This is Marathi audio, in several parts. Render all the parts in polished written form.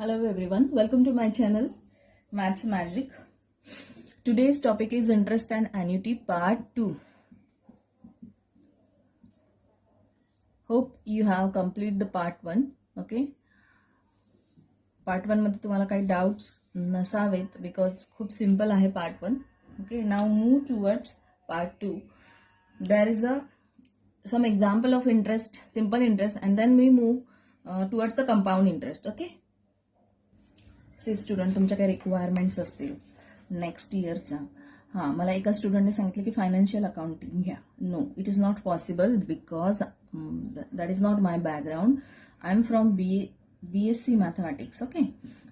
Hello everyone, welcome to my channel Maths Magic. Today's topic is interest and annuity part 2. Hope you have completed the part 1. Okay. Part 1 मध्ये तुम्हाला काही doubts नसावेत because खूप simple आहे part 1. Okay, now move towards part 2. There is some example of interest, simple interest, and then we move towards the compound interest. Okay. See student तुमच्या काही रिक्वायरमेंट्स असतील नेक्स्ट इयरच्या. हां, मला एका स्टुडंटने सांगितलं की फायनान्शियल अकाउंटिंग घ्या. No, it is not possible because that is not my background. I am from BSc mathematics. Okay,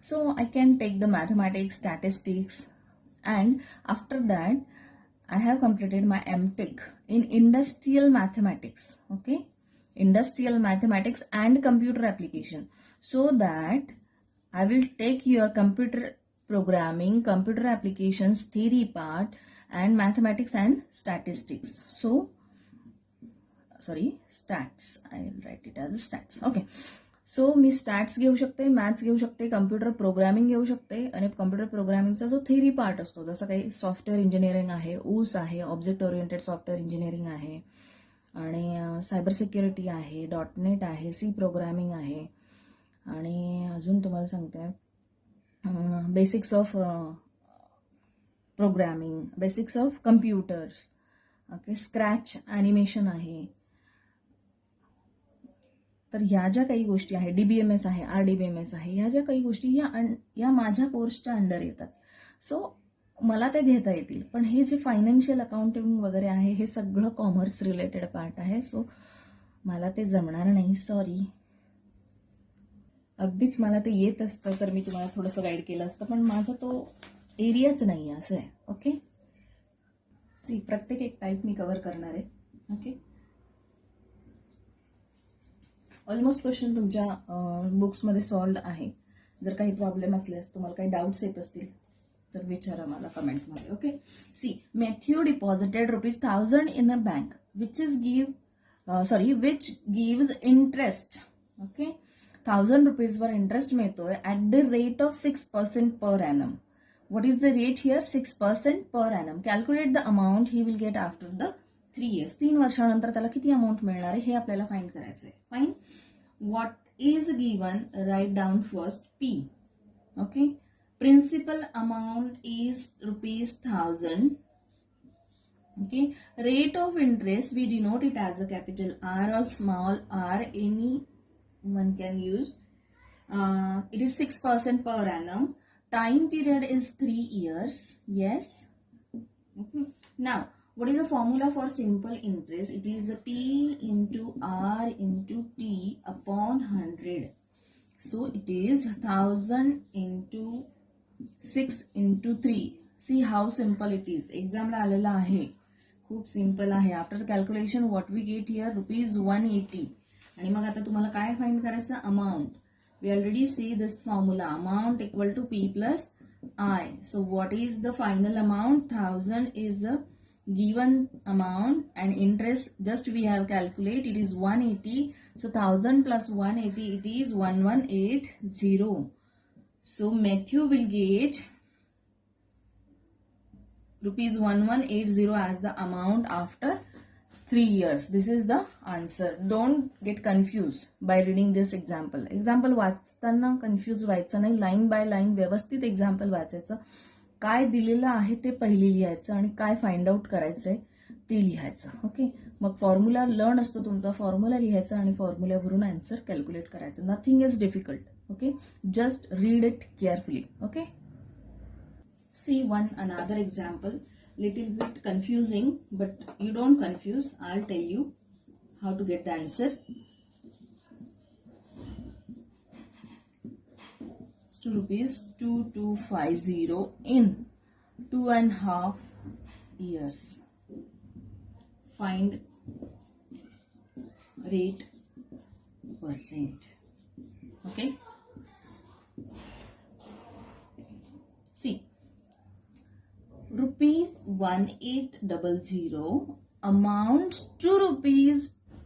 so I can take the mathematics, statistics, and after that I have completed my MTech in industrial mathematics. Okay, industrial mathematics and computer application, so that I will take your computer programming, computer applications theory part, and mathematics and statistics. So, sorry, stats. I will write it as stats. Okay. So me stats घेऊ शकते, मॅथ्स घेऊ शकते, कम्प्युटर प्रोग्रामिंग घेऊ शकते, आणि कम्प्युटर प्रोग्रामिंगचा जो थेरी पार्ट असतो जसं काही सॉफ्टवेअर इंजिनिअरिंग आहे, ऊस आहे, ऑब्जेक्ट ओरिएंटेड सॉफ्टवेअर इंजिनिअरिंग आहे, आणि सायबर सिक्युरिटी आहे, .NET आहे, सी प्रोग्रामिंग आहे, आणि अजून तुम्हाला सांगते basics of programming, basics of computers. Okay, scratch animation आहे. तर ह्या ज्या काही गोष्टी आहे, DBMS आहे, RDBMS आहे, ह्या ज्या काही गोष्टी या माझ्या कोर्सच्या अंडर येतात. सो मला ते घेता येतील. पण हे जे फायनान्शियल अकाउंटिंग वगैरे आहे हे सगळं कॉमर्स रिलेटेड पार्ट आहे. सो मला ते जमणार नाही, सॉरी. अगदीच मला ते येत असतं तर मी तुम्हाला थोडंसं गाईड केलं असतं, पण माझा तो एरियाच नाही आहे, असं आहे. ओके, सी प्रत्येक एक टाईप मी कव्हर करणार आहे. ओके, ऑलमोस्ट क्वेश्चन तुमच्या बुक्समध्ये सॉल्व्ड आहे. जर काही प्रॉब्लेम असल्यास, तुम्हाला काही डाऊट्स येत असतील तर विचारा मला कमेंटमध्ये. Okay, see Matthew deposited ₹1000 in a bank which gives interest. Okay, ₹1000 वर इंटरेस्ट मिळतोय at the rate of 6% per annum. What is the rate here? 6% per annum. Calculate the amount he will get after the 3 years. 3 वर्षानंतर त्याला किती अमाऊंट मिळणार आहे हे आपल्याला फाइंड करायचं आहे. Fine. What is given? Right down first P. Okay, principal amount is ₹1000. Okay, rate of interest we denote it as a capital R or small r, any one can use. It is 6% per annum. Time period is 3 years. Yes. Okay. Now, what is the formula for simple interest? It is P into R into T upon 100. So it is 1000 into 6 into 3. See how simple it is. Exam ला आलेला आहे, खूप सिंपल आहे. After calculation what we get here ₹180. आणि मग आता तुम्हाला काय फाइंड करायचं? Amount. We already see this formula. Amount equal to P plus I. So what is the final amount? 1000 is the given amount, and interest just we have calculate, it is 180. So 1000 plus 180, it is 1180. So Matthew will get ₹1180 as the amount after 3 years. This is the answer. Don't get confused by reading this example. Example वाचताना कन्फ्यूज व्हायचं नाही. लाईन बाय लाईन व्यवस्थित एक्झाम्पल वाचायचं. काय दिलेलं आहे ते पहिले लिहायचं आणि काय फाइंड आउट करायचंय ते लिहायचं. ओके, मग फॉर्म्युला लर्न असतो तुमचा. फॉर्म्युला लिहायचा आणि फॉर्म्युल्यावरून आन्सर कॅल्क्युलेट करायचं. Nothing is difficult. Okay, just read it carefully. Okay, see one another example. Little bit confusing, but you don't confuse. I'll tell you how to get the answer. It's ₹2250 in 2.5 years. Find rate percent. Okay. See. ₹1800 amounts to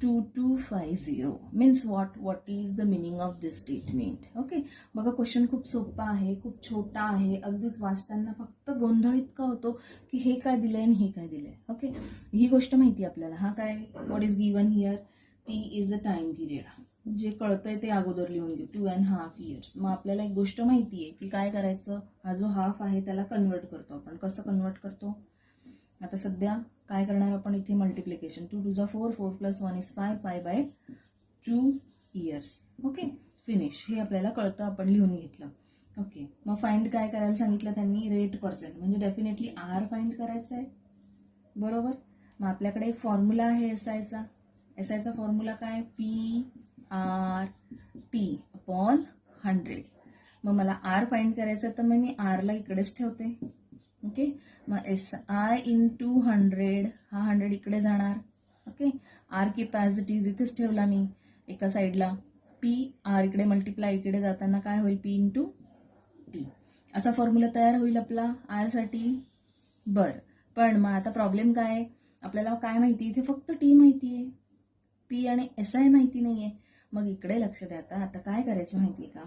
2250 means what is the meaning of this statement. Okay, बघा क्वेश्चन खूप सोपा आहे, खूप छोटा आहे, अगदीच वाचताना फक्त गोंधळ इतका होतो की हे काय दिलंय आणि हे काय दिलंय. ओके, ही गोष्ट माहिती आपल्याला. हा काय, what is given here, T is a time period. जे कळतंय ते अगोदर लिहून घेऊ, 2.5 years. मग आपल्याला एक गोष्ट माहिती आहे की काय करायचं, हा जो हाफ आहे त्याला कन्वर्ट करतो आपण. कसं कन्वर्ट करतो, आता सध्या काय करणार आपण इथे, multiplication. 2 2 4, 4 + 1 is 5, 5/2 years. Okay, finish. हे आपल्याला कळतं, आपण लिहून घेतलं. ओके, मग फाइंड काय करायला सांगितलं त्यांनी, रेट पर्सेंट, म्हणजे डेफिनेटली आर फाइंड करायचं आहे, बरोबर. मग आपल्याकडे एक फॉर्म्युला आहे एसआयचा. एसआयचा फॉर्म्युला काय, PRT/100. मग मला आर फाइंड करायचं तर मग मी आरला इकडेच ठेवते. ओके, मग SI × 100, हा 100 इकडे जाणार. ओके, आर कॅपॅसिटीज इथेच ठेवला मी एका साईडला. PR इकडे मल्टिप्लाय इकडे जाताना काय होईल, P × T. असा फॉर्म्युला तयार होईल आपला आरसाठी. बरं, पण मग आता प्रॉब्लेम काय, आपल्याला काय माहिती, इथे फक्त T माहिती आहे, P आणि SI माहिती नाहीये. मग इकडे लक्ष द्या. आता काय करायचं माहिती आहे का,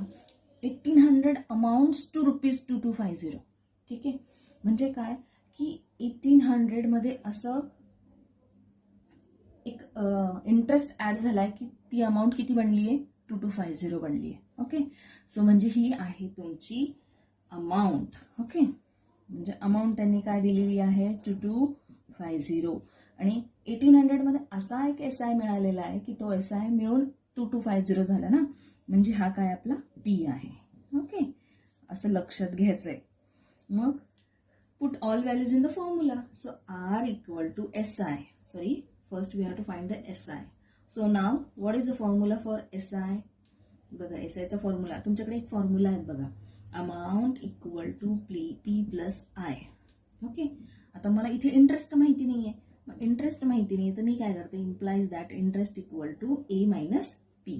1800 अमाऊंट्स टू ₹2250. ठीक आहे, म्हणजे काय की 1800 मध्ये असं एक इंटरेस्ट ऍड झालाय की ती अमाऊंट किती बनली आहे, 2250 बनली आहे. ओके, सो म्हणजे ही आहे तुमची अमाऊंट. ओके, म्हणजे अमाऊंट त्यांनी काय दिलेली आहे, 2250. आणि 1800 मध्ये असा एक SI मिळालेला आहे की तो SI मिळून 2250 झाला ना, म्हणजे हा काय आपला P आहे. ओके, असं लक्षात घ्यायचंय. मग put all values in the formula. So R = SI. Sorry, first we have to find the SI. So now what is the formula for SI? बघा, SI चा फॉर्म्युला तुमच्याकडे एक फॉर्म्युला आहे बघा, अमाऊंट = P + I. ओके, आता मला इथे इंटरेस्ट माहिती नाहीये. मग इंटरेस्ट माहिती नाहीये तर मी काय करते, implies that interest = A - P.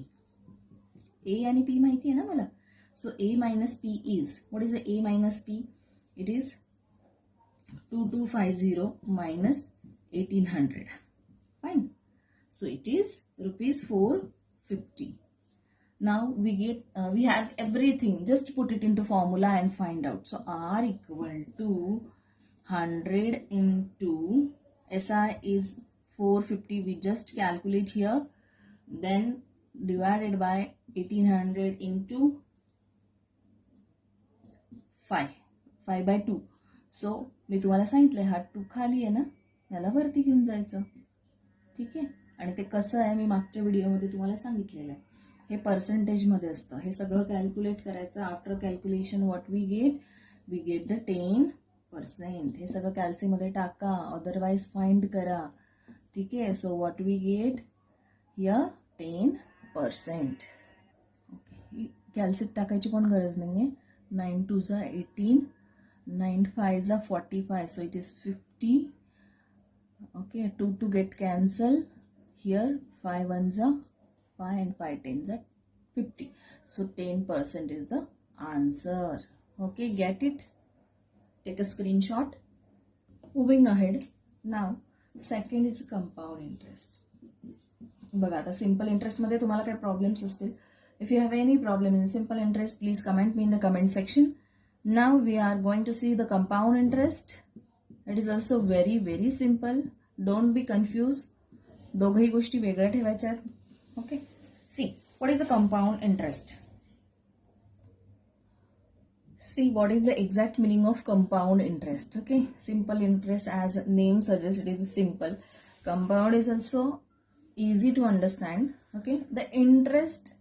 A आणि P माहिती आहे ना मला. So A - P is, what is the A - P? It is 2250 minus 1800. Fine. So it is ₹450. Now we have everything. Just put it into formula and find out. So R = 100 into SI is 450. We just calculate here. Then divided by 1800 into 5/2. So मी तुम्हाला सांगितलंय हा 2 खाली आहे ना, याला वरती घेऊन जायचं. ठीक आहे, आणि ते कसं आहे मी मागच्या व्हिडिओमध्ये तुम्हाला सांगितलेलं आहे. हे पर्सेंटेजमध्ये असतं. हे सगळं कॅल्क्युलेट करायचं. After calculation what we get the 10%. हे सगळं कॅल्सीमध्ये टाका, अदरवाईज फाइंड करा. ठीक आहे, so what we get here 10%. Okay, कॅल्सीत टाकायची पण गरज नाहीये. 9 2 18, 9 5 45, so it is 50. Okay, 2 to get cancel here, 5 1 5 and 5 10 50. So 10% is the answer. Okay, get it? Take a screenshot. Moving ahead, now second is compound interest. बघा, आता सिंपल इंटरेस्ट मध्ये तुम्हाला काही प्रॉब्लेम्स असतील. If you have any problem in simple interest, please comment me in the comment section. Now we are going to see the compound interest. It is also very, very simple. Don't be confused. दोघही गोष्टी वेगळ्या ठेवायच्या आहेत. Okay. See, what is the compound interest? See, what is the exact meaning of compound interest? Okay. Simple interest, as name suggests, it is simple. Compound is also easy to understand. Okay. The interest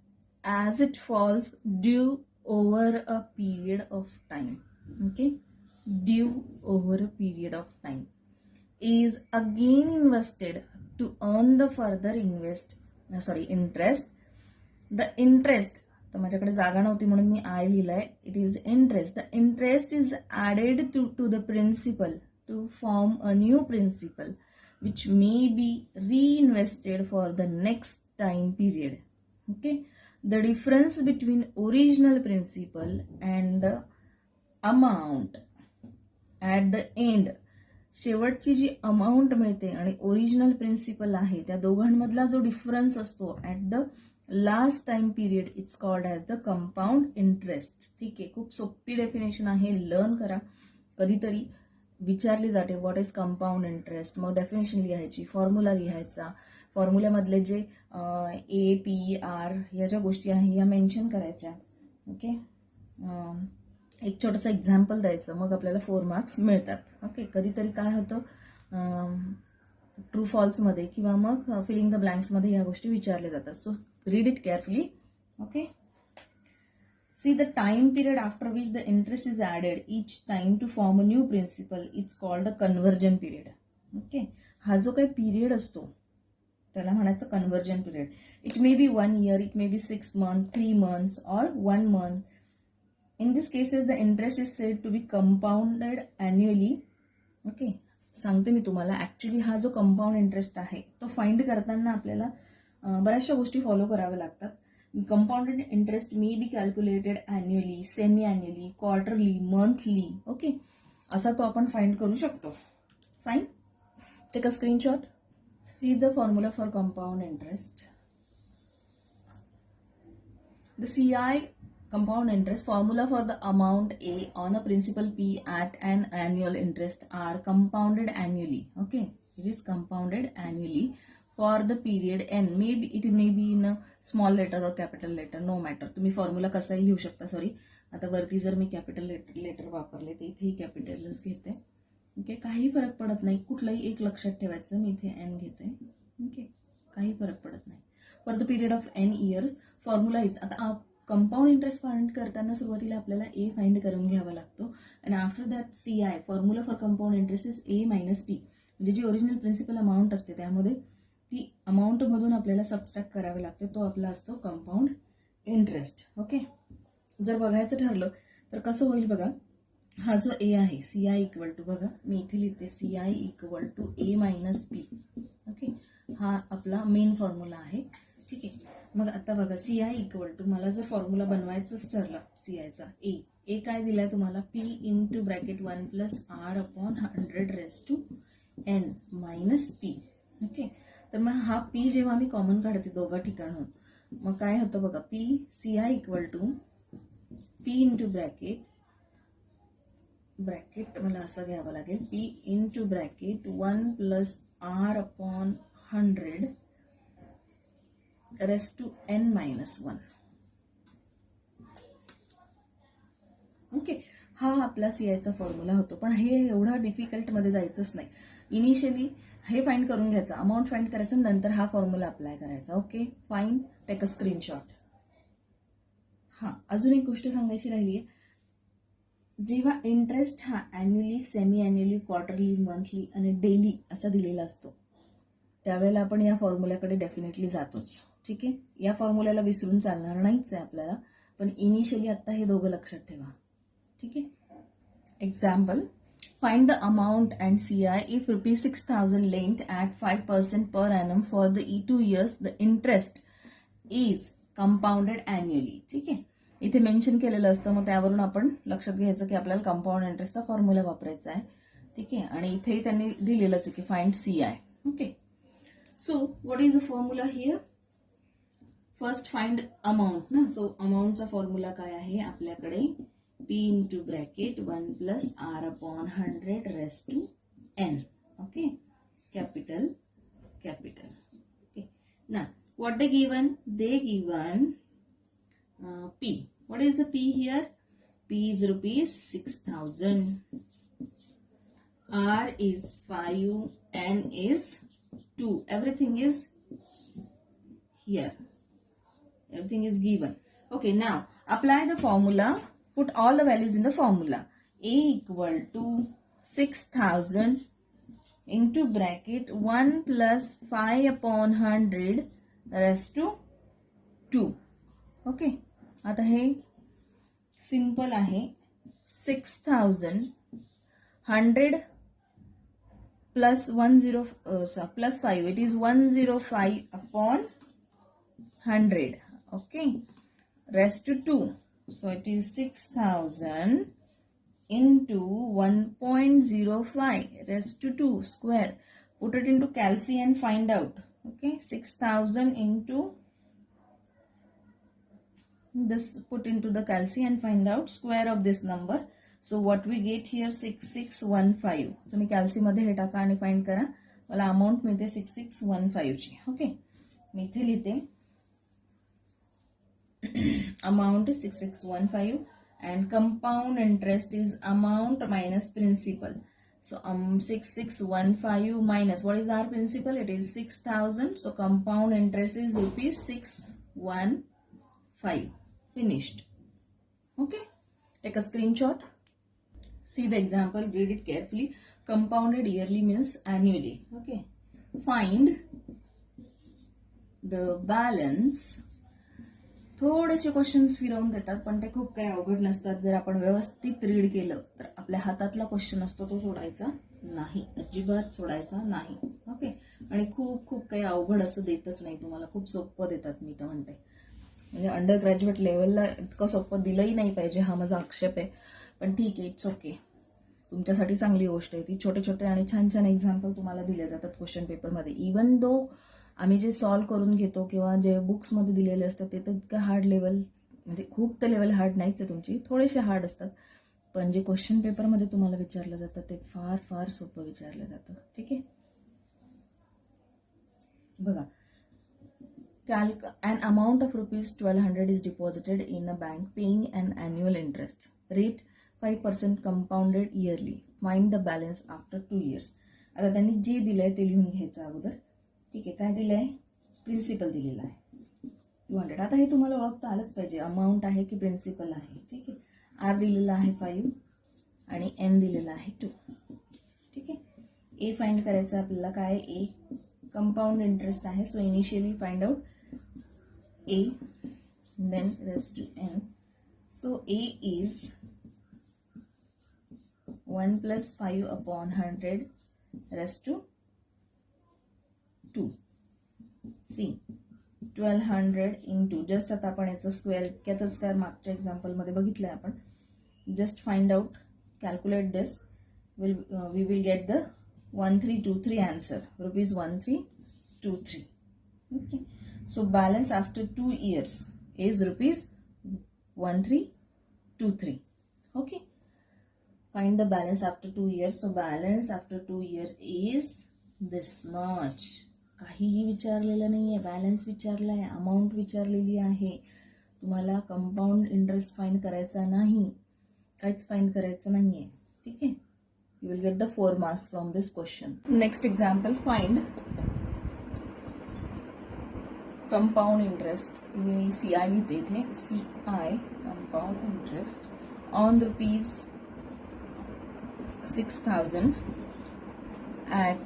as it falls due over a period of time. Okay, due over a period of time is again invested to earn the further interest. The interest, तर माझ्याकडे जागा नव्हती म्हणून मी I लिहिलंय. It is interest. The interest is added to the principal to form a new principal which may be reinvested for the next time period. Okay, the difference between original principal and the amount at the end शेवटची जी अमाऊंट मिळते आणि ओरिजिनल प्रिन्सिपल आहे त्या दोघांमधला जो डिफरन्स असतो at the last time period it's called as the compound interest. ठीक आहे, खूप सोपी डेफिनेशन आहे, लर्न करा. कधीतरी विचारली जाते व्हॉट इज कंपाऊंड इंटरेस्ट, मग डेफिनेशन लिहायची, फॉर्म्युला लिहायचा, फॉर्म्युल्यामधले जे ए पी आर या ज्या गोष्टी आहे या मेन्शन करायच्या. ओके, एक छोटंसं एक्झाम्पल द्यायचं, मग आपल्याला 4 मार्क्स मिळतात. ओके, कधीतरी काय होतं ट्रू फॉल्समध्ये किंवा मग फिलिंग द ब्लँक्समध्ये या गोष्टी विचारल्या जातात. So read it carefully. Okay, see the time period after which the interest is added each time to form a new principal it's called a conversion period. Okay, हा जो काही पिरियड असतो त्याला म्हणायचं conversion period. It may be 1 year, it may be 6 months, 3 months or 1 month. In this cases the interest is said to be compounded annually. Okay, सांगते मी तुम्हाला, ऍक्च्युली हा जो कंपाऊंड इंटरेस्ट आहे तो फाइंड करताना आपल्याला बऱ्याचशा गोष्टी फॉलो कराव्या लागतात. Compounded interest may be calculated annually, semi annually, quarterly, monthly. Okay, असा तो आपण फाइंड करू शकतो. Fine, take a screenshot. See the formula for compound interest. The CI compound interest formula for the amount A on a principal P at an annual interest are compounded annually. Okay, it is compounded annually for the period n. Maybe it may be in a small letter or capital letter, no matter. तुम्ही फॉर्म्युला कसाही लिहू शकता. सॉरी, आता वरती जर मी कॅपिटल लेटर वापरले तर इथेही कॅपिटलच घेते. ओके, काही फरक पडत नाही, कुठलंही एक लक्षात ठेवायचं. मी इथे n घेते. ओके, काही फरक पडत नाही. For the period of n years formula is, आता कंपाऊंड इंटरेस्ट फाइंड करताना सुरुवातीला आपल्याला ए फाइंड करून घ्यावा लागतो. आणि after that CI formula for compound interest is A minus P. म्हणजे जी ओरिजिनल प्रिन्सिपल अमाऊंट असते त्यामध्ये ती अमाऊंटमधून आपल्याला सबस्ट्रॅक्ट करावे लागते, तो आपला असतो कंपाऊंड इंटरेस्ट. ओके, जर बघायचं ठरलं तर कसं होईल बघा. हा जो ए आहे CI इक्वल टू, बघा मी इथे लिहिते, CI equal to A minus P. Okay, हा आपला मेन फॉर्म्युला आहे. ठीक आहे, मग आता बघा CI इक्वल टू, मला जर फॉर्म्युला बनवायचंच ठरलं CIचा, ए काय दिलाय तुम्हाला, P into bracket 1 plus R upon 100 raise to N minus P. Okay, तर मग हा P जेव्हा मी कॉमन काढते दोघा ठिकाणून, मग काय होतं बघा, CI equal to P into bracket मला असं घ्यावं लागेल, P into bracket 1 plus R upon 100 raise to N minus 1. Okay, हा आपला CIचा फॉर्म्युला होतो. पण हे एवढा डिफिकल्ट मध्ये जायचंच नाही. इनिशियली हे फाइंड करून घ्यायचं, अमाऊंट फाइंड करायचं, नंतर हा फॉर्म्युला अप्लाय करायचा. Okay, fine, take a screenshot. हा, अजून एक गोष्ट सांगायची राहिली आहे. जेव्हा इंटरेस्ट हा annually, semi annually, quarterly, monthly आणि डेली असा दिलेला असतो त्यावेळेला आपण या फॉर्म्युल्याकडे डेफिनेटली जातोच. ठीक आहे, या फॉर्म्युल्याला विसरून चालणार नाहीच आहे आपल्याला, पण इनिशियली आता हे दोघं लक्षात ठेवा. ठीक आहे, example, find the amount and CI if ₹6,000 lent at 5% per annum for the 2 years the interest is compounded annually. ठीक आहे, इथे मेन्शन केलेलं असतं, मग त्यावरून आपण लक्षात घ्यायचं की आपल्याला कंपाऊंड इंटरेस्टचा फॉर्म्युला वापरायचा आहे. ठीक आहे, आणि इथेही त्यांनी दिलेलंच आहे की find CI. Okay, so what is the formula here? First find amount ना. सो अमाऊंटचा फॉर्म्युला काय आहे आपल्याकडे, P into bracket 1 plus R upon 100 raise to N. Okay, capital. Okay, ना what they given? They given P. What is the P here? P is ₹6,000. R is 5, N is 2. Everything is here. Everything is given. Okay, now apply the formula. Put all the values in the formula. A equal to 6,000 into bracket 1 plus 5 upon 100 raised to 2. Okay, आता हे सिंपल आहे. 6,000 100 plus 5, it is 105 upon 100. Okay, raised to 2. So it is 6,000 into 1.05 raised to 2 square. Put it into calc and find out. Okay, 6000 into this, put into the calc and find out square of this number. So what we get here 6615. तुम्ही calc मध्ये हे टाका आणि फाइंड करा. मला अमाउंट मिळते 6615 ची. ओके, मी इथे लिहिते amount is 6615 and compound interest is amount minus principal. So 6615 minus what is our principal? It is 6000. So compound interest is rupees 615. Finished. Okay, take a screenshot. See the example, read it carefully. Compounded yearly means annually. Okay, find the balance. थोडेसे क्वेश्चन्स फिरवून देतात पण ते खूप काही अवघड नसतात. जर आपण व्यवस्थित रीड केलं तर आपल्या हातातला क्वेश्चन असतो तो सोडायचा नाही, अजिबात सोडायचा नाही. ओके, आणि खूप खूप काही अवघड असं देतच नाही तुम्हाला, खूप सोपं देतात. मी तर म्हणते म्हणजे अंडर ग्रॅज्युएट लेवलला इतकं सोपं दिलंही नाही पाहिजे, हा माझा आक्षेप आहे. पण ठीक आहे, इट्स ओके, तुमच्यासाठी चांगली गोष्ट आहे ती. छोटे छोटे आणि छान छान एक्झाम्पल तुम्हाला दिले जातात क्वेश्चन पेपरमध्ये. इवन दो आम्ही जे सॉल्व्ह करून घेतो किंवा जे बुक्समध्ये दिलेले असतात ते तर इतकं हार्ड लेवल, म्हणजे खूप तर लेवल हार्ड नाहीच आहे तुमची, थोडेसे हार्ड असतात. पण जे क्वेश्चन पेपरमध्ये तुम्हाला विचारलं जातं ते फार फार सोपं विचारलं जातं. ठीक आहे, बघा. An amount of rupees 1200 is deposited in a bank paying an annual interest. Rate 5% compounded yearly. Find the balance after 2 years. आता त्यांनी जे दिलंय ते लिहून घ्यायचं अगोदर. ठीक आहे, काय दिलंय? प्रिन्सिपल दिलेला आहे 200. आता हे तुम्हाला ओळखता आलंच पाहिजे, अमाऊंट आहे की प्रिन्सिपल आहे. ठीक आहे, आर दिलेला आहे 5 आणि एन दिलेला आहे 2. ठीक आहे, ए फाइंड करायचं आपल्याला. काय ए? कंपाऊंड इंटरेस्ट आहे. So initially find out A, then raised to n. So A is 1 plus 5 upon 100 raised to 2. See, 1200 into, just आता आपण याचं स्क्वेअर इतक्यातच काय मागच्या एक्झाम्पलमध्ये बघितलंय आपण. Just find out, calculate this, we will get the 1323 answer, rupees 1323. Okay. So balance after 2 years is rupees 1323. Okay. Find the balance after 2 years. So balance after 2 years is this much. काहीही विचारलेलं नाहीये, बॅलन्स विचारलाय, अमाऊंट विचारलेली आहे. तुम्हाला कंपाऊंड इंटरेस्ट फाइंड करायचा नाही, काहीच फाइंड करायचं नाहीये. ठीक आहे, you will get the 4 marks from this question. Next example, find compound interest. CI लिहिते इथे, CI compound interest on rupees 6000 at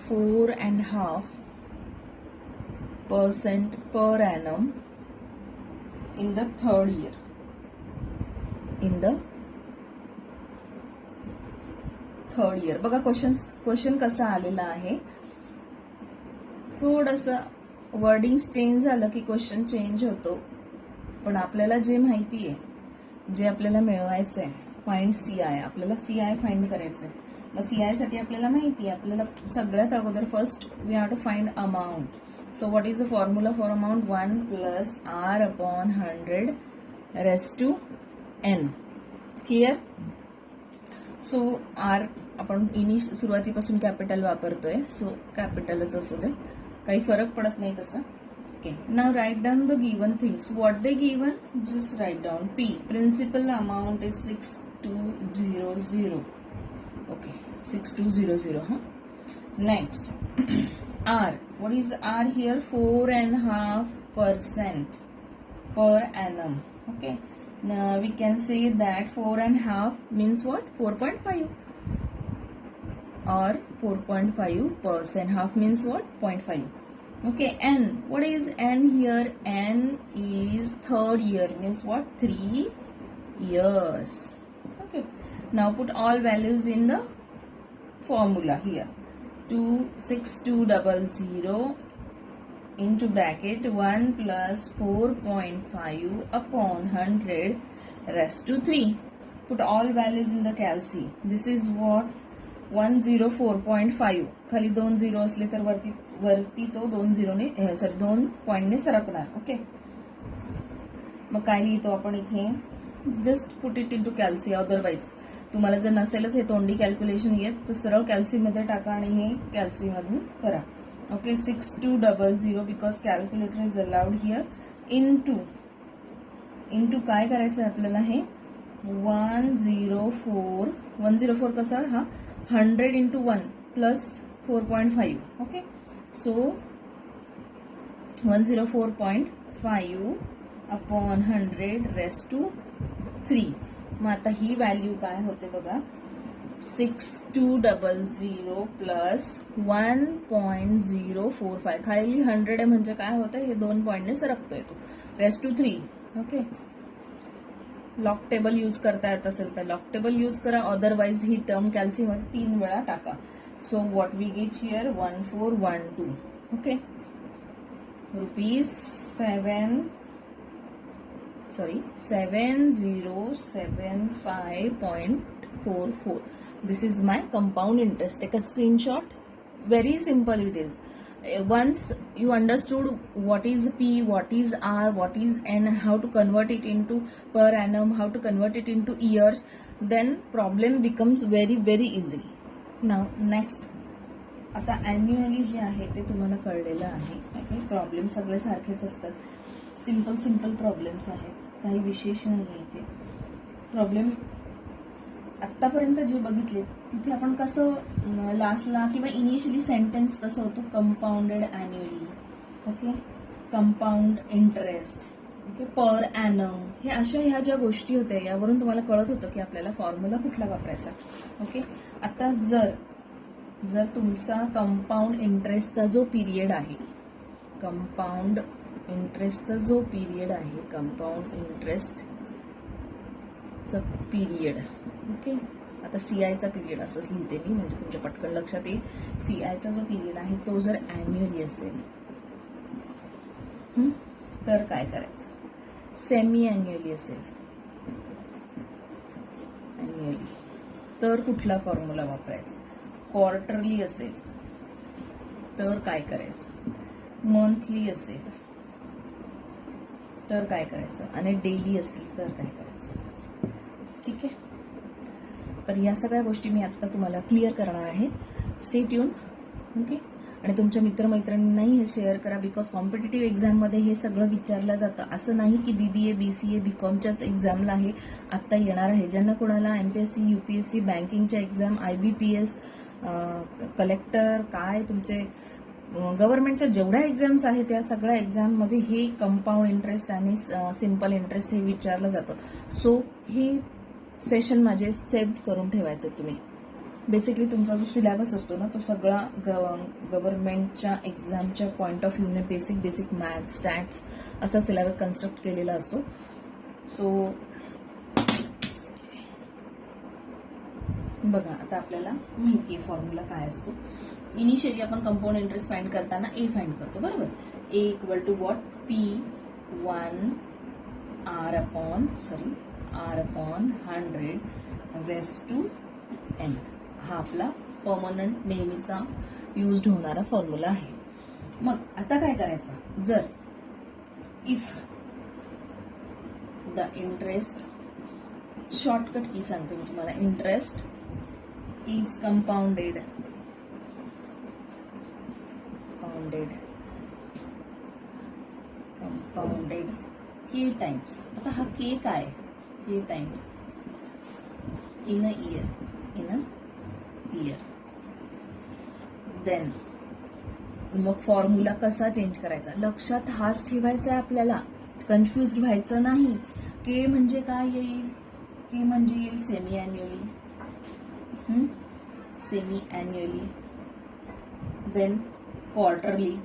4.5% per annum in the third year. In the third year. बघा क्वेश्चन कसा आलेला आहे. थोडंसं वर्डिंग्स चेंज झालं की क्वेश्चन चेंज होतो. पण आपल्याला जे माहिती आहे, जे आपल्याला मिळवायचं आहे, फाइंड CI, आपल्याला CI फाइंड करायचं आहे. मग CI साठी आपल्याला माहिती आहे, आपल्याला सगळ्यात अगोदर first we have to find amount. So what is the formula for amount? 1 plus R upon 100 raised to n. Clear? So R आपण सुरुवातीपासून कॅपिटल वापरतोय, सो कॅपिटलच असू दे, काही फरक पडत नाही तसं. Okay, now write down the given things. What they given? Just write down P. Principal amount is 6200. Okay, 6200. huh? Next, R. What is R here? 4.5% per annum. Okay, now we can say that 4.5 means what? 4.5 or 4.5%. Half means what? 0.5. Okay, N. What is N here? N is third year, means what? 3 years. Okay, now put all values in the formula here. 26200 into bracket 1 plus 4.5 upon 100 raised to 3. Put all values in the calci. This is what 104.5. खाली 2 झिरो असले तर वरती तो 2 झिरोने 2 पॉईंटने सरकणार. ओके, मग काय लिहितो आपण इथे, just put it into calci. Otherwise तुम्हाला जर नसेलच हे तोंडी कॅल्क्युलेशन येत तर सरळ कॅल्सीमध्ये टाका आणि हे कॅल्सीमधून करा. Okay, 6200 because calculator is allowed here. Into काय करायचं आहे आपल्याला, हे 104 कसा, हा 100 into 1 plus 4.5. Okay, so 104.5 upon 100 raise to 3. मग आता ही व्हॅल्यू काय होते बघा, 6200 प्लस 1.045. खाली 100 आहे म्हणजे काय होतं, हे 2 पॉईंटने सरकतोय तो, raise to 3. Okay, log table use करता येत असेल तर लॉक टेबल यूज करा. अदरवाईज ही टर्म कॅल्सीमध्ये 3 वेळा टाका. So what we get here 1412. Okay, $7075.44. This is my compound interest. Take a screenshot. Very simple it is. Once you understood what is P, what is R, what is N, how to convert it into per annum, how to convert it into years, then problem becomes very very easy. Now next, आता annually जे आहे ते तुम्हाला कळलेलं आहे. ओके, प्रॉब्लेम सगळे सारखेच असतात. सिंपल प्रॉब्लेम्स आहेत, काही विशेष नाही आहे इथे. प्रॉब्लेम आत्तापर्यंत जे बघितले तिथे आपण कसं लास्टला किंवा इनिशियली सेंटेन्स कसं होतं, compounded annually. Okay, compound interest, okay, per annum, हे अशा ह्या ज्या गोष्टी होत्या यावरून तुम्हाला कळत होतं की आपल्याला फॉर्म्युला कुठला वापरायचा. ओके, आता जर तुमचा कंपाऊंड इंटरेस्टचा जो पिरियड आहे, कंपाऊंड इंटरेस्टचा जो पिरियड आहे, कंपाऊंड इंटरेस्टचा पिरियड. ओके, आता सीआयचा पिरियड असंच लिहिते मी म्हणजे तुमच्या पटकन लक्षात येईल. सीआयचा जो पिरियड आहे तो जर ॲन्युअली असेल तर काय करायचं, सेमी ॲन्युअली असेल, ॲन्युअली तर कुठला फॉर्म्युला वापरायचा, क्वार्टरली असेल तर काय करायचं, मंथली असेल तर काय करायचं, आणि डेली असेल तर काय करायचं. ठीक आहे, तर या सगळ्या गोष्टी मी आत्ता तुम्हाला क्लिअर करणार आहे. Stay tune. ओके, आणि तुमच्या मित्रमैत्रिणींनाही हे शेअर करा, बिकॉज कॉम्पिटेटिव्ह एक्झाममध्ये हे सगळं विचारलं जातं. असं नाही की BBA BCA BCOMच्याच एक्झामला हे आत्ता येणार आहे. ज्यांना कोणाला MPSC UPSC बँकिंगच्या एक्झाम, IBPS, कलेक्टर, काय तुमचे गव्हर्नमेंटच्या जेवढ्या एक्झाम्स आहेत त्या सगळ्या एक्झाममध्ये हे कंपाऊंड इंटरेस्ट आणि सिम्पल इंटरेस्ट हे विचारलं जातं. सो हे सेशन माझे सेव्ह करून ठेवायचे तुम्ही. बेसिकली तुमचा जो सिलेबस असतो ना तो सगळा गव्हर्नमेंटच्या एक्झामच्या पॉईंट ऑफ व्ह्यूने बेसिक मॅथ्स, स्टॅट्स असा सिलेबस कन्स्ट्रक्ट केलेला असतो. सो बघा, आता आपल्याला माहिती आहे फॉर्म्युला काय असतो. इनिशियली आपण कंपाऊंड इंटरेस्ट फाइंड करताना ए फाइंड करतो, बरोबर. A equal to what, P1 R upon 100 raise to N. हा आपला परमनंट नेहमीचा यूज्ड होणारा फॉर्म्युला आहे. मग आता काय करायचं, जर इफ द इंटरेस्ट, शॉर्टकट की सांगते मी तुम्हाला, interest is compounded K times. आता हा K काय, K times in a year, then मग फॉर्म्युला कसा चेंज करायचा, लक्षात हाच ठेवायचा आहे आपल्याला, कन्फ्युज व्हायचं नाही. K म्हणजे काय येईल, K म्हणजे येईल semi annually, then quarterly,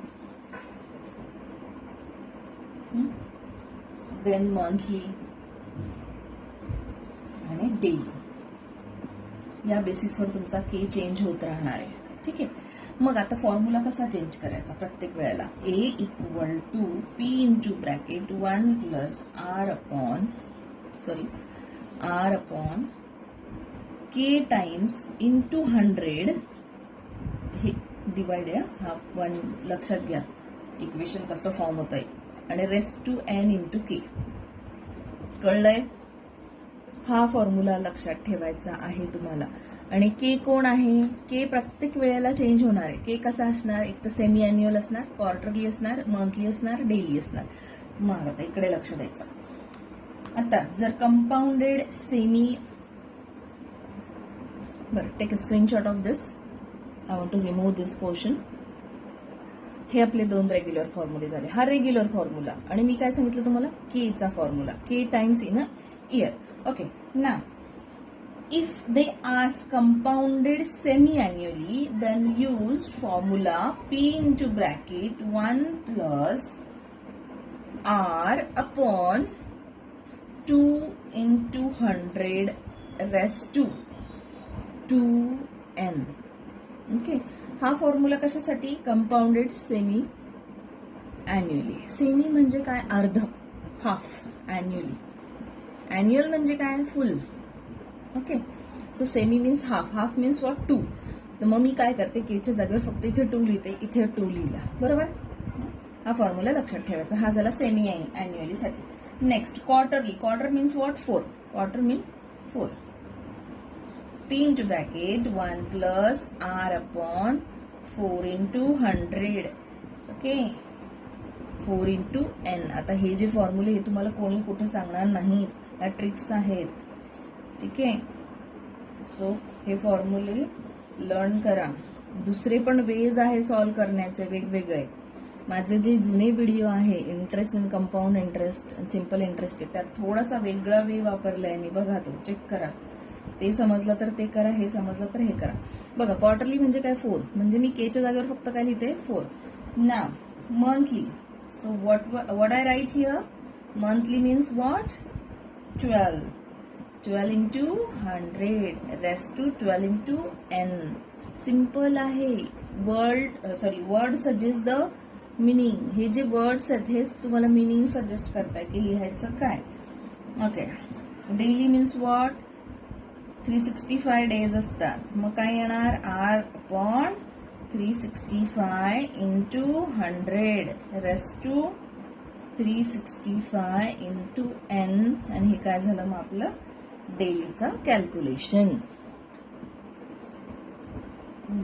then monthly आणि डेली. या बेसिसवर तुमचा K चेंज होत राहणार आहे. ठीक आहे, मग आता फॉर्म्युला कसा चेंज करायचा प्रत्येक वेळेला, A equal to P into bracket 1 plus R upon R upon K times into 100 हे डिवाइड आहे, हा 1 लक्षात घ्या इक्वेशन कसं फॉर्म होत आहे, आणि रेस्ट टू एन इंटू के. कळलंय? हा फॉर्म्युला लक्षात ठेवायचा आहे तुम्हाला. आणि के कोण आहे? के प्रत्येक वेळेला चेंज होणार आहे. के कसा असणार? एक तर सेमी अॅन्युअल असणार, क्वार्टरली असणार, मंथली असणार, डेली असणार. मग आता इकडे लक्ष द्यायचं. आता जर कंपाऊंडेड सेमी, बरं take a screenshot of this. I want to remove this portion. हे आपले 2 रेग्युलर फॉर्म्युले झाले. हा रेग्युलर फॉर्म्युला, आणि मी काय सांगितलं तुम्हाला? के चा formula, K times in a year. Okay, ना if they ask compounded semi-annually, then use formula P into bracket 1 plus R upon 2 into 100 raised to 2n. Okay, हा फॉर्म्युला कशासाठी? Compounded semi annually. सेमी म्हणजे काय? अर्ध, हाफ. अॅन्युअली, अॅन्युअल म्हणजे काय? फुल. Okay, so semi means half, half means what? 2. तर मग मी काय करते? केच्या जागेवर फक्त इथे 2 लिहिते, इथे 2 लिहिला. बरोबर? हा फॉर्म्युला लक्षात ठेवायचा. हा झाला सेमी अॅन्युअली साठी. Next quarterly. Quarter means what? 4. Quarter means 4. P into bracket 1 plus R upon 4 into 100. Okay, 4 into n. आता हे जे फॉर्म्युले हे तुम्हाला कोणी कुठे सांगणार नाहीत, या ट्रिक्स आहेत. ठीक आहे, सो हे फॉर्म्युले लर्न करा. दुसरे पण वेज आहे सॉल्व करण्याचे वेगवेगळे. माझे जे जुने व्हिडिओ आहे interest in compound interest, simple interest, त्यात थोडासा वेगळा वे वापरलाय मी. बघा, तो चेक करा. ते समजलं तर ते करा, हे समजलं तर हे करा. बघा, क्वार्टरली म्हणजे काय? 4. म्हणजे मी केच्या जागेवर फक्त काय लिहिते? 4. ना monthly, so what I write here? Monthly means what? 12. 12 into 100 raised to 12 into n. Simple आहे. Word suggest the meaning. हे जे वर्ड्स आहेत हेच तुम्हाला मिनिंग सजेस्ट करताय की लिहायचं काय. Okay, daily means what? 365 days असतात. मग काय येणार? R upon 365 into 100 raised to 365 into n. आणि हे काय झालं मग आपलं? डेलीचा calculation.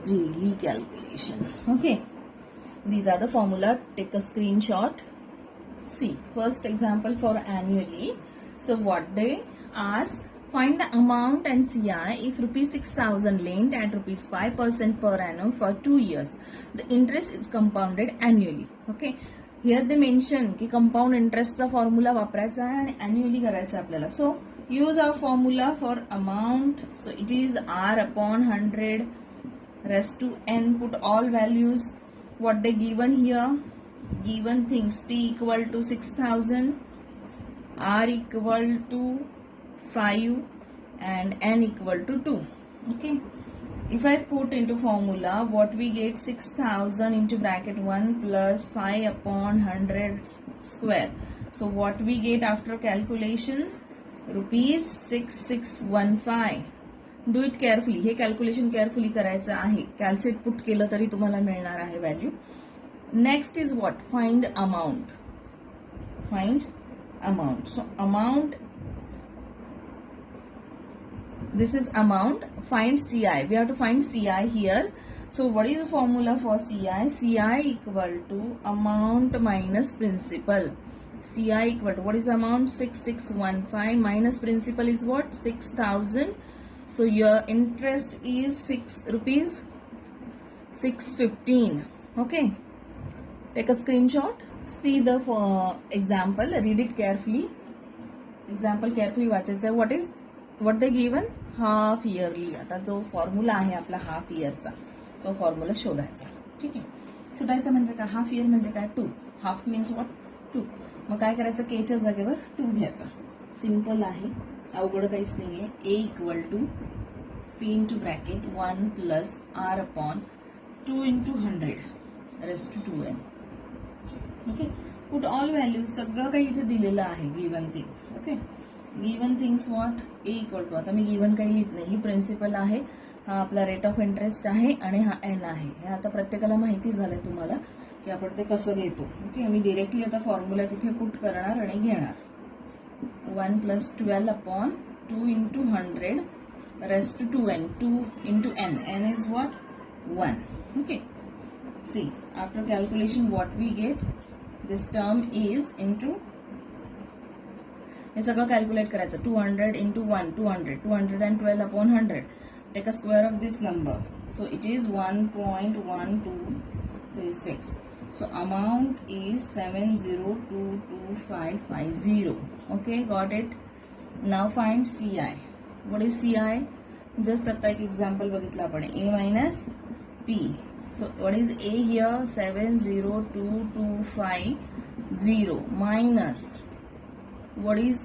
Daily calculation. Okay, these are the formula. Take a screenshot. See, first example for annually. So what they ask, find the amount and CI if rupees 6,000 lent at rupees 5% per annum for 2 years. The interest is compounded annually. Okay, here they mention की compound interest चा फॉर्म्युला वापरायचा आहे आणि annually करायचा आपल्याला. So use our formula for amount. So it is R upon 100 raised to n. Put all values what they given here. Given things: P equal to 6,000, R equal to 5 and n equal to 2. Okay, if I put into formula, what we get? 6,000 into bracket 1 plus 5 upon 100 square. So what we get after calculations? Rupees 6615. Do it carefully. हे कॅल्क्युलेशन केअरफुली करायचं आहे. कॅल्सेट पुट केलं तरी तुम्हाला मिळणार आहे value. Next is what? Find amount. Find amount. So amount, this is amount. Find CI. We have to find CI here. So what is the formula for CI? CI equal to amount minus principal. CI equal to what is the amount? 6615 minus principal is what? 6,000. So your interest is rupees 615. Okay, take a screenshot. See the example. Read it carefully. Example carefully वाचायचं. What they given? Half yearly. आता जो फॉर्म्युला आहे आपला हाफ इयरचा, तो फॉर्म्युला शोधायचा. ठीक आहे, शोधायचा म्हणजे काय? हाफ इयर म्हणजे काय? 2. Half means what? 2. मग काय करायचं? केच्या जागेवर 2 घ्यायचा. सिंपल आहे, अवघड काहीच नाहीये. A equal to P into bracket 1 plus R upon 2 into 100 raised to 2n. Okay, put all value. सगळं काही इथे दिलेलं आहे, given things. Okay, given things what A equal to, आता मी गिवन काही लिहित नाही, ही प्रिन्सिपल आहे, हा आपला रेट ऑफ इंटरेस्ट आहे आणि हा एन आहे. हे आता प्रत्येकाला माहिती झालंय तुम्हाला की आपण ते कसं घेतो. ओके, मी डिरेक्टली आता फॉर्म्युला तिथे पुट करणार आणि घेणार. 1 + 12 upon 2 × 100 raised to 2n, 2 × n, n is what? 1. Okay, see, after calculation what we get, this term is into, हे सगळं कॅल्क्युलेट करायचं. 200 × 1, 200, 212 upon 100. Take a square of this number. So it is 1.1236. So amount is 702250. Okay, got it. Now find CI. What is CI? Just आता एक एक्झाम्पल बघितलं आपण, A minus P. So what is A here? 70225 minus what is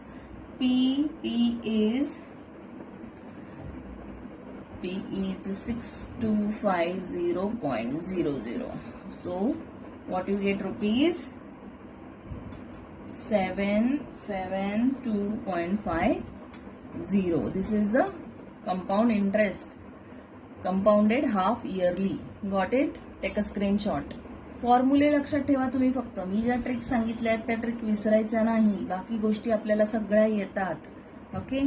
P? P is 6250.00. So what you get, rupees 772.50. This is the compound interest, compounded half yearly. Got it? Take a screenshot. फॉर्म्युले लक्षात ठेवा तुम्ही. फक्त मी ज्या ट्रिक सांगितल्या आहेत त्या ट्रिक विसरायच्या नाही. बाकी गोष्टी आपल्याला सगळ्या येतात. Okay,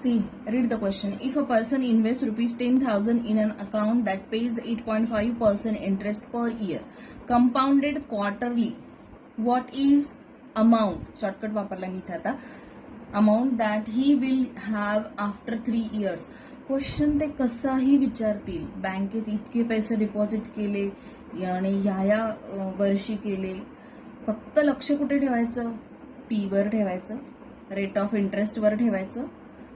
see, read the question. If a person invests ₹10,000 in an account that pays 8.5% interest per year, compounded quarterly, what is amount? Shortcut वापरला मी इथे आता. Amount that he will have after 3 years. Question ते कसाही विचारतील. बँकेत इतके पैसे डिपॉझिट केले आणि ह्या वर्षी केले. फक्त लक्ष कुठे ठेवायचं? पी वर ठेवायचं, रेट ऑफ इंटरेस्टवर ठेवायचं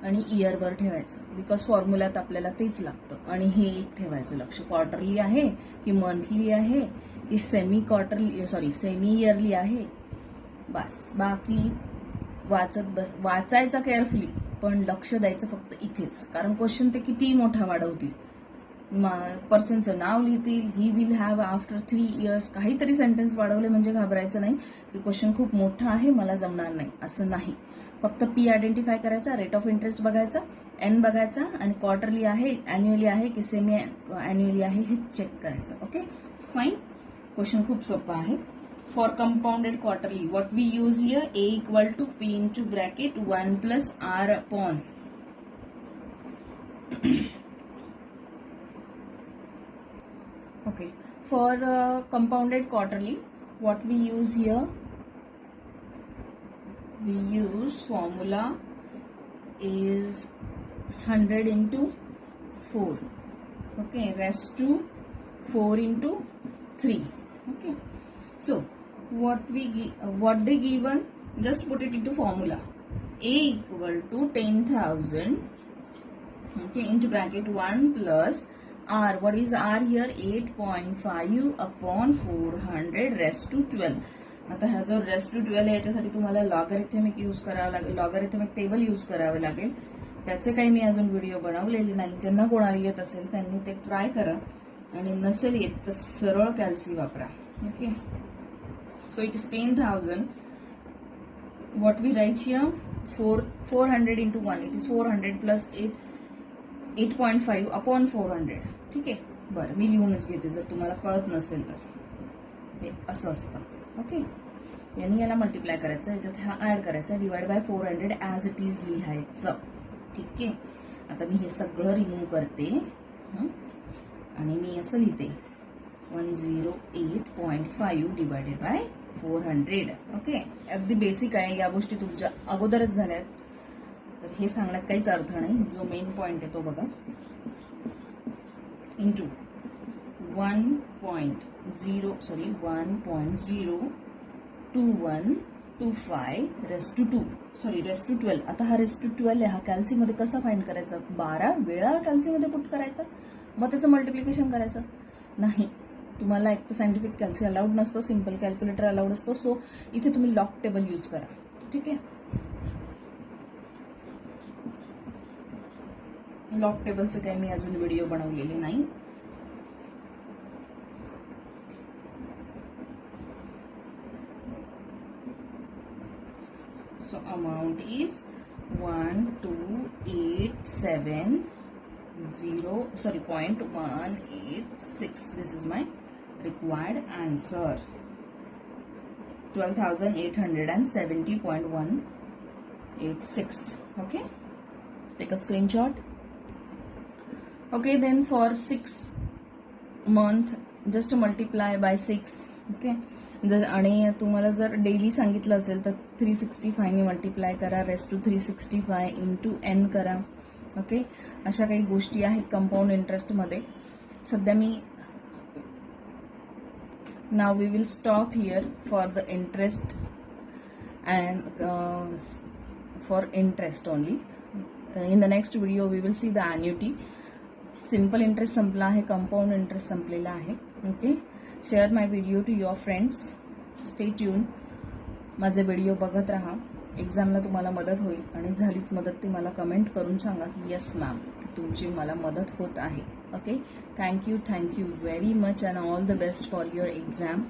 आणि इयरवर ठेवायचं. बिकॉज फॉर्म्युल्यात आपल्याला तेच लागतं. आणि हे एक ठेवायचं लक्ष, क्वार्टरली आहे की मंथली आहे की सेमी इयरली आहे. बस, बाकी वाचायचा केअरफुली, पण लक्ष द्यायचं फक्त इथेच. कारण क्वेश्चन ते किती मोठा वाढवतील. पर्सनचं नाव लिहितील, he will have after 3 years, काहीतरी सेंटेन्स वाढवले म्हणजे घाबरायचं नाही की क्वेश्चन खूप मोठा आहे, मला जमणार नाही, असं नाही. फक्त पी आयडेंटिफाय करायचा, रेट ऑफ इंटरेस्ट बघायचा, एन बघायचा आणि क्वार्टरली आहे, अॅन्युअली आहे की सेमी अॅन्युअली आहे हे चेक करायचं. Okay, fine. क्वेश्चन खूप सोपा आहे. For compounded quarterly what we use here? A equal to P into bracket 1 + R upon okay. For compounded quarterly, what we use here? We use formula is 100 × 4. Okay, rest to 4 × 3. Okay, so what they given? Just put it into formula. A equal to 10,000. Okay, into bracket 1 + R. What is R here? 8.5 upon 400 rest to 12. आता हा जो रेस्ट टू 12 याच्यासाठी तुम्हाला लॉगॅरिथमिक यूज करावं लागेल, लॉगॅरिथमिक टेबल यूज करावे लागेल. त्याचे काही मी अजून व्हिडिओ बनवलेले नाही. ज्यांना कोणाला येत असेल त्यांनी ते ट्राय करा आणि नसेल येत तर सरळ कॅल्सी वापरा. Okay, so it is 10,000. What we write here? 400 × 1. It is 400 + 8.5 upon 400. ठीक आहे, बरं मी लिहूनच घेते जर तुम्हाला कळत नसेल तर. हे असं असतं. ओके, यांनी याला मल्टिप्लाय करायचं, याच्यात हा ऍड करायचा, divide by 400 as it is लिहायचं. ठीक आहे, आता मी हे सगळं रिमूव्ह करते आणि मी असं लिहिते 108.5 डिवायडेड बाय 400. ओके, अगदी बेसिक आहे, या गोष्टी तुमच्या अगोदरच झाल्यात तर हे सांगण्यात काहीच अर्थ नाही. जो मेन पॉइंट आहे तो बघा. Into 1.02125 raised to 2. Sorry, raised to 12. आता हा रेस्ट टू 12 आहे, हा कॅल्सीमध्ये कसा फाइंड करायचा? 12 वेळा कॅल्सीमध्ये पुट करायचा, मग त्याचं मल्टिप्लिकेशन करायचं. नाही, तुम्हाला एक तर सायंटिफिक कॅल्सी अलाउड नसतो, सिम्पल कॅल्क्युलेटर अलाउड असतो. सो इथे तुम्ही लॉग टेबल यूज करा. ठीक आहे, लॉग टेबलचे काही मी अजून व्हिडिओ बनवलेले नाही. amount is 0.186. This is my required answer. 12,870.186. Okay, take a screenshot. Okay, then for 6 month just multiply by 6. okay, आणि तुम्हाला जर डेली सांगितलं असेल तर 365 ने मल्टिप्लाय करा, रेस्ट टू 365 इंटू n करा. ओके, अशा काही गोष्टी आहेत कंपाऊंड इंटरेस्टमध्ये. सध्या मी now we will stop here for the interest and for interest only. In the next video we will see the annuity. Simple interest संपला आहे, कंपाऊंड इंटरेस्ट संपलेला आहे. Okay, share my video to your friends. Stay tune. माझे व्हिडिओ बघत राहा. एक्झामला तुम्हाला मदत होईल, आणि झालीच मदत ती मला कमेंट करून सांगा की येस मॅम, तुमची मला मदत होत आहे. Okay, thank you very much and all the best for your exam.